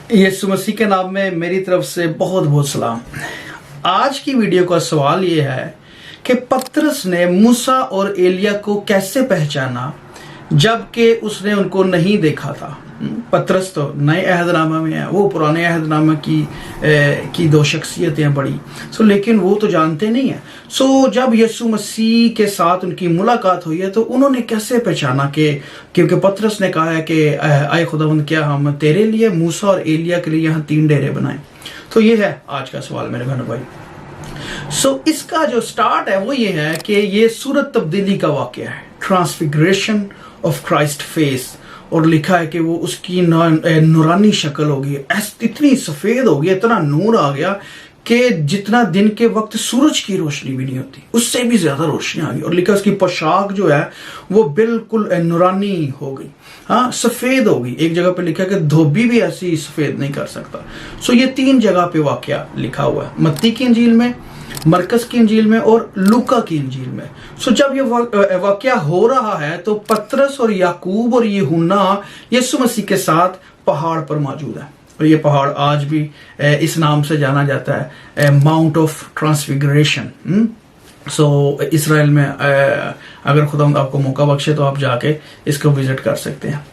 यीशु मसीह के नाम में मेरी तरफ से बहुत बहुत सलाम। आज की वीडियो का सवाल ये है कि पतरस ने मूसा और एलिया को कैसे पहचाना जबकि उसने उनको नहीं देखा था। पतरस तो नए अहदनामा में है, वो पुराने अहदनामा की दो शख्सियतें बड़ी लेकिन वो तो जानते नहीं है। जब यीशु मसीह के साथ उनकी मुलाकात हुई है तो उन्होंने कैसे पहचाना कि क्योंकि पतरस ने कहा है कि आए खुदावंद, क्या हम तेरे लिए मूसा और एलिया के लिए यहाँ 3 डेरे बनाएं। तो ये है आज का सवाल मेरे बहनों भाई। इसका जो स्टार्ट है वो ये है कि ये सूरत तब्दीली का वाकया है, ट्रांसफिगरेशन ऑफ क्राइस्ट फेस। और लिखा है कि वो उसकी नूरानी शक्ल होगी, इतनी सफेद होगी, इतना नूर आ गया कि जितना दिन के वक्त सूरज की रोशनी भी नहीं होती उससे भी ज्यादा रोशनी आ गई। और लिखा उसकी पोशाक जो है वो बिल्कुल नूरानी हो गई, हाँ सफेद हो गई। एक जगह पे लिखा है कि धोबी भी ऐसी सफेद नहीं कर सकता। ये 3 जगह पे वाकया लिखा हुआ है, मत्ती की इंजील में, मरकस की इंजील में और लूका की इंजील में। जब ये वाकया हो रहा है तो पतरस और याकूब और यूहन्ना यीशु मसीह के साथ पहाड़ पर मौजूद है। और ये पहाड़ आज भी इस नाम से जाना जाता है, माउंट ऑफ ट्रांसफिगरेशन। इसराइल में अगर खुदावंद आपको मौका बख्शे तो आप जाके इसको विजिट कर सकते हैं।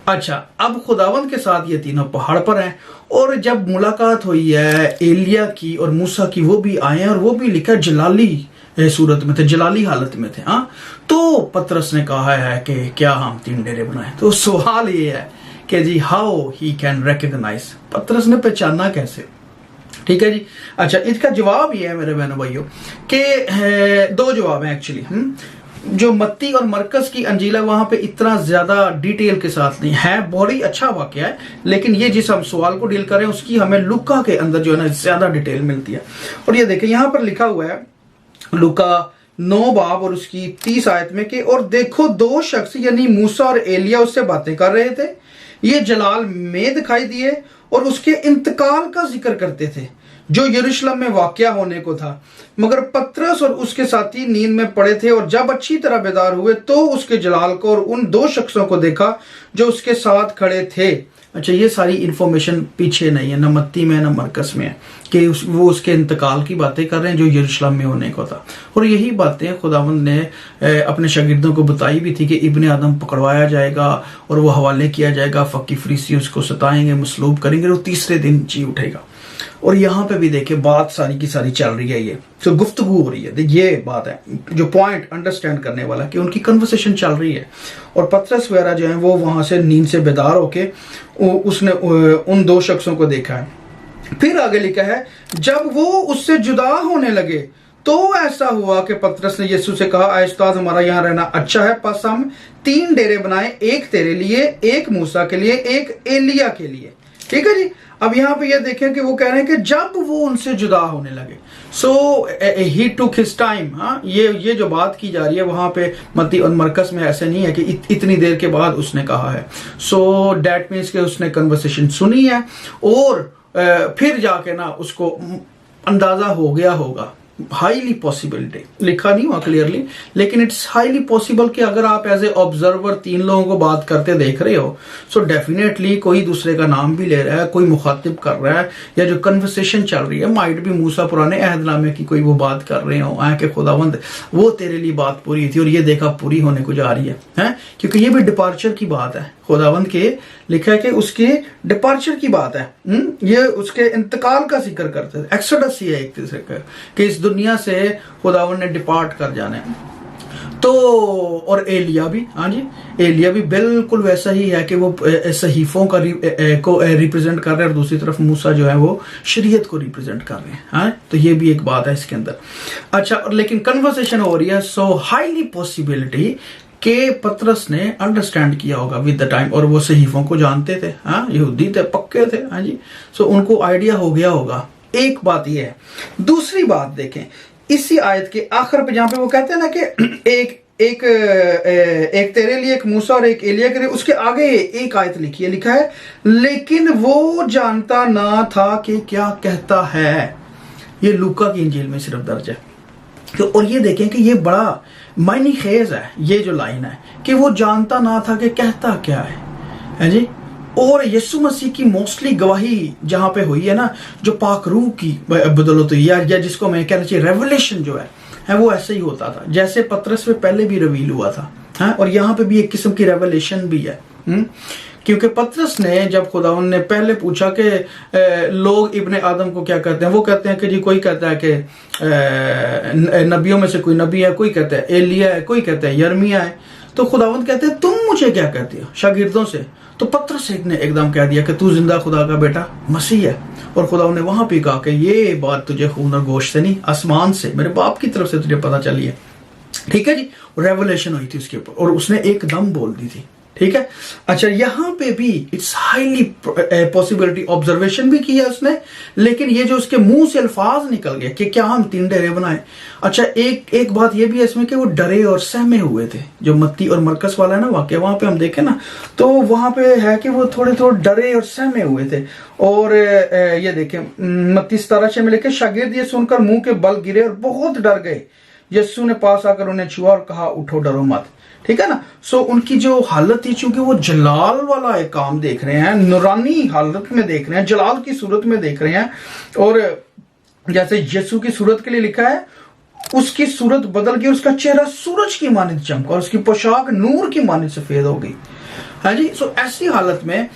अच्छा, अब खुदावंद के साथ ये तीनों पहाड़ पर हैं और जब मुलाकात हुई है एलिया की और मूसा की, वो भी आए हैं और वो भी लिखा जलाली सूरत में थे, जलाली हालत में थे। हाँ, तो पतरस ने कहा है कि क्या हम 3 डेरे बनाए। तो सवाल ये है कि जी हाउ ही कैन रिकॉग्नाइज, पतरस ने पहचाना कैसे। ठीक है जी। अच्छा, इसका जवाब ये है मेरे बहनों भाइयों कि 2 जवाब हैं एक्चुअली। जो मत्ती और मरकस की अंजील है वहां पे इतना ज्यादा डिटेल के साथ नहीं है, बहुत ही अच्छा वाकया है, लेकिन ये जिस हम सवाल को डील करें उसकी हमें लूका के अंदर जो है ना ज्यादा डिटेल मिलती है। और ये देखें यहाँ पर लिखा हुआ है लूका 9 बाब और उसकी 30 आयत में कि और देखो 2 शख्स यानी मूसा और एलिया उससे बातें कर रहे थे, ये जलाल में दिखाई दिए और उसके इंतकाल का जिक्र करते थे जो यरूशलेम में वाकया होने को था। मगर पतरस और उसके साथी नींद में पड़े थे और जब अच्छी तरह बेदार हुए तो उसके जलाल को और उन 2 शख्सों को देखा जो उसके साथ खड़े थे। अच्छा, ये सारी इंफॉर्मेशन पीछे नहीं है, न मत्ती में न मरकस में है कि वो उसके इंतकाल की बातें कर रहे हैं जो यरूशलेम में होने को था। और यही बातें खुदावंद ने अपने शागिर्दों को बताई भी थी कि इब्ने आदम पकड़वाया जाएगा और वो हवाले किया जाएगा, फकी फरीसी उसको सताएंगे, मसलूब करेंगे और 3रे दिन जी उठेगा। और यहाँ पे भी देखे बात सारी की सारी चल रही है, ये जो गुफ्तगू हो रही है, ये बात है जो पॉइंट अंडरस्टैंड करने वाला कि उनकी कन्वर्सेशन चल रही है। और पतरस वगैरह जो है वो वहां से नींद से बेदार होके उसने उन 2 शख्सों को देखा है। फिर आगे लिखा है जब वो उससे जुदा होने लगे तो ऐसा हुआ कि पतरस ने यीशु से कहा, आए उस्ताद, हमारा यहाँ रहना अच्छा है, बस हम 3 डेरे बनाए, एक तेरे लिए, एक मूसा के लिए, एक एलिया के लिए। ठीक है जी। अब यहाँ पे ये देखें कि वो कह रहे हैं कि जब वो उनसे जुदा होने लगे ही टुक हिज टाइम। हाँ, ये जो बात की जा रही है वहां पे मत्ती और मरकस में ऐसे नहीं है कि इतनी देर के बाद उसने कहा है। दैट मीन्स कि उसने कन्वर्सेशन सुनी है और फिर जाके ना उसको अंदाजा हो गया होगा। हाईली पॉसिबिलिटी लिखा नहीं हुआ क्लियरली, लेकिन इट्स हाईली पॉसिबल कि अगर आप एज ए ऑब्जर्वर 3 लोगों को बात करते देख रहे हो डेफिनेटली कोई दूसरे का नाम भी ले रहा है, कोई मुखातिब कर रहा है, या जो कन्वर्सेशन चल रही है माइट भी मूसा पुराने अहदनामे की कोई वो बात कर रहे हो कि खुदावंद वो तेरे लिए बात पूरी थी और ये देखा पूरी होने को जा रही है। क्योंकि ये भी डिपार्चर की बात है, खुदावंद के लिखा है कि उसके डिपार्चर की बात है। ये उसके इंतकाल का जिक्र करते थे, एक्सोडस ही है एक तरह का कि इस दुनिया से खुदावंद ने डिपार्ट कर जाने। तो और एलिया भी, हाँ जी, एलिया भी बिल्कुल वैसा ही है कि वो सहीफों का को रिप्रेजेंट कर रहे हैं और दूसरी तरफ मूसा जो है वो शरीयत को रिप्रेजेंट कर रहे हैं। हाँ, तो ये भी एक बात है इसके अंदर। अच्छा, और लेकिन कन्वर्सेशन हो रही है, हाईली पॉसिबिलिटी के पतरस ने अंडरस्टैंड किया होगा विद द टाइम, और वो सहीफों को जानते थे। हाँ, यहूदी थे, पक्के थे। हाँ जी, उनको आइडिया हो गया होगा। एक बात ये है। दूसरी बात देखें इसी आयत के आखिर पे जहां पे वो कहते हैं ना कि एक तेरे लिए, एक मूसा और एक एलिया के लिए, उसके आगे एक आयत लिखी है, लिखा है लेकिन वो जानता ना था कि क्या कहता है। ये लूका की इंजील में सिर्फ दर्ज है। और ये देखें कि ये बड़ा मायने खेज है ये जो लाइन है कि वो जानता ना था कि कहता क्या है जी। और यीशु मसीह की मोस्टली गवाही जहां पे हुई है ना, जो पाक रूह की बदौलत हुई या जिसको मैं कहना चाहिए रेवलेशन जो है वो ऐसे ही होता था जैसे पतरस में पहले भी रिवील हुआ था। हाँ, और यहाँ पे भी एक किस्म की रेवलेशन भी है। क्योंकि पतरस ने जब खुदावन ने पहले पूछा कि लोग इब्ने आदम को क्या कहते हैं, वो कहते हैं कि जी कोई कहता है कि नबियों में से कोई नबी है, कोई कहता है एलिया है, कोई कहता है यर्मिया है। तो खुदावन कहते हैं तुम मुझे क्या कहते हो शागिर्दों से? तो पतरस एक ने एकदम कह दिया कि तू जिंदा खुदा का बेटा मसीह है। और खुदावन ने वहां पे कहा कि ये बात तुझे खून और गोश्त से नहीं, आसमान से, मेरे बाप की तरफ से तुझे पता चली है। ठीक है जी, रेवलेशन हुई थी उसके ऊपर और उसने एकदम बोल दी थी। ठीक है। अच्छा, यहां पे भी इट्स हाईली पॉसिबिलिटी ऑब्जर्वेशन भी किया उसने, लेकिन ये जो उसके मुंह से अल्फाज निकल गए कि क्या हम 3 डेरे बनाए। अच्छा, एक बात ये भी है इसमें कि वो डरे और सहमे हुए थे। जो मत्ती और मरकस वाला है ना वाक्य, वहां पे हम देखें ना तो वहां पे है कि वो थोड़े डरे और सहमे हुए थे। और ये देखें मत्ती 17 में लिखे, शागिर्द ये सुनकर मुंह के बल गिरे और बहुत डर गए। यीशु ने पास आकर उन्हें छुआ और कहा उठो, डरो मत। ठीक है ना। सो उनकी जो हालत थी, चूंकि वो जलाल वाला एक काम देख रहे हैं, नूरानी हालत में देख रहे हैं, जलाल की सूरत में देख रहे हैं। और जैसे यीशु की सूरत के लिए लिखा है, उसकी सूरत बदल गई, उसका चेहरा सूरज की मानित चमका और उसकी पोशाक नूर की मानित सफेद हो गई। हाँ जी। सो ऐसी हालत में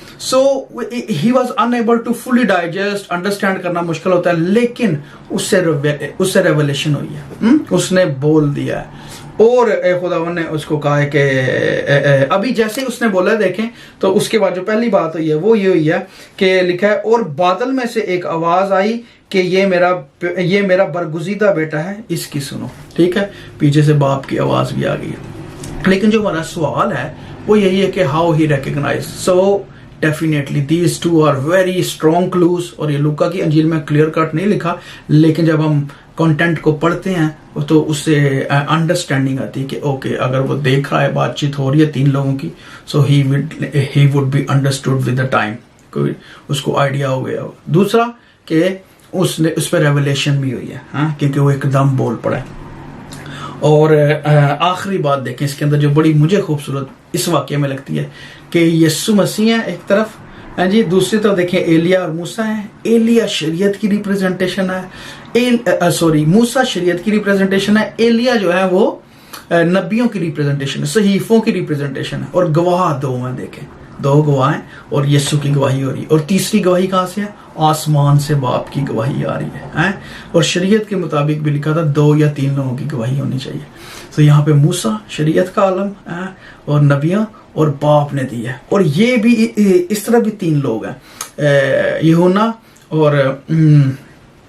he was unable to fully digest, understand करना मुश्किल होता है, लेकिन उससे रेवलेशन हुई है। उसने बोल दिया है और खुदावन ने उसको कहा है कि अभी जैसे ही उसने बोला, देखें तो उसके बाद जो पहली बात हुई है वो ये हुई है कि लिखा है, और बादल में से एक आवाज आई कि ये मेरा बरगुजीदा बेटा है, इसकी सुनो। ठीक है, पीछे से बाप की आवाज भी आ गई है। लेकिन जो हमारा सवाल है वो यही है कि how he recognise. So definitely these two are very strong clues. और ये लूका की अंजील में क्लियर कट नहीं लिखा, लेकिन जब हम कंटेंट को पढ़ते हैं तो उससे अंडरस्टैंडिंग आती है कि ओके, अगर वो देख रहा है, बातचीत हो रही है 3 लोगों की, so he would be understood with the time, कोई उसको आइडिया हो गया। दूसरा कि उस पर रेवलेशन भी हुई है, हाँ, क्योंकि वो एकदम बोल पड़ा है। और आखिरी बात देखें इसके अंदर जो बड़ी मुझे खूबसूरत इस वाक्य में लगती है कि यीशु मसीह है एक तरफ, है जी, दूसरी तरफ देखें एलिया और मूसा है। एलिया शरीयत की रिप्रेजेंटेशन है, मूसा शरीयत की रिप्रेजेंटेशन है, एलिया जो है वो नबियों की रिप्रेजेंटेशन है, सहीफों की रिप्रेजेंटेशन है। और गवाह 2 हैं, देखें 2 गवाह हैं और यीशु की गवाही हो रही है। और तीसरी गवाही कहां से है? आसमान से बाप की गवाही आ रही है। और शरीयत के मुताबिक भी लिखा था 2 या 3 लोगों की गवाही होनी चाहिए। तो यहाँ पे मूसा शरीयत का आलम है और नबियां और बाप ने दी है। और ये भी इस तरह भी 3 लोग हैं, यूहन्ना और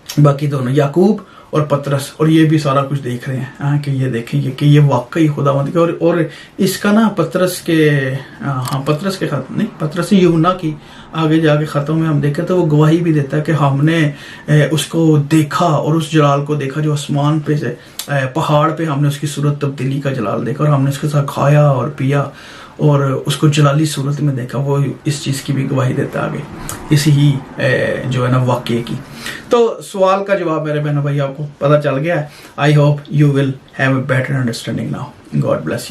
बाकी दोनों याकूब और पतरस। और ये भी सारा कुछ देख रहे हैं कि ये देखेंगे कि ये वाकई खुदावंद के। और इसका ना पतरस के खत नहीं, पतरस यूहन्ना की आगे जाके खतों में हम देखें तो वो गवाही भी देता है कि हमने उसको देखा और उस जलाल को देखा जो आसमान पे से पहाड़ पे हमने उसकी सूरत तब्दीली का जलाल देखा और हमने उसके साथ खाया और पिया और उसको जलाली सूरत में देखा। वो इस चीज़ की भी गवाही देता है आगे इसी ही जो है ना वाक्य की। तो सवाल का जवाब मेरे बहनों भाई आपको पता चल गया है। I hope you will have a better understanding now. God bless you.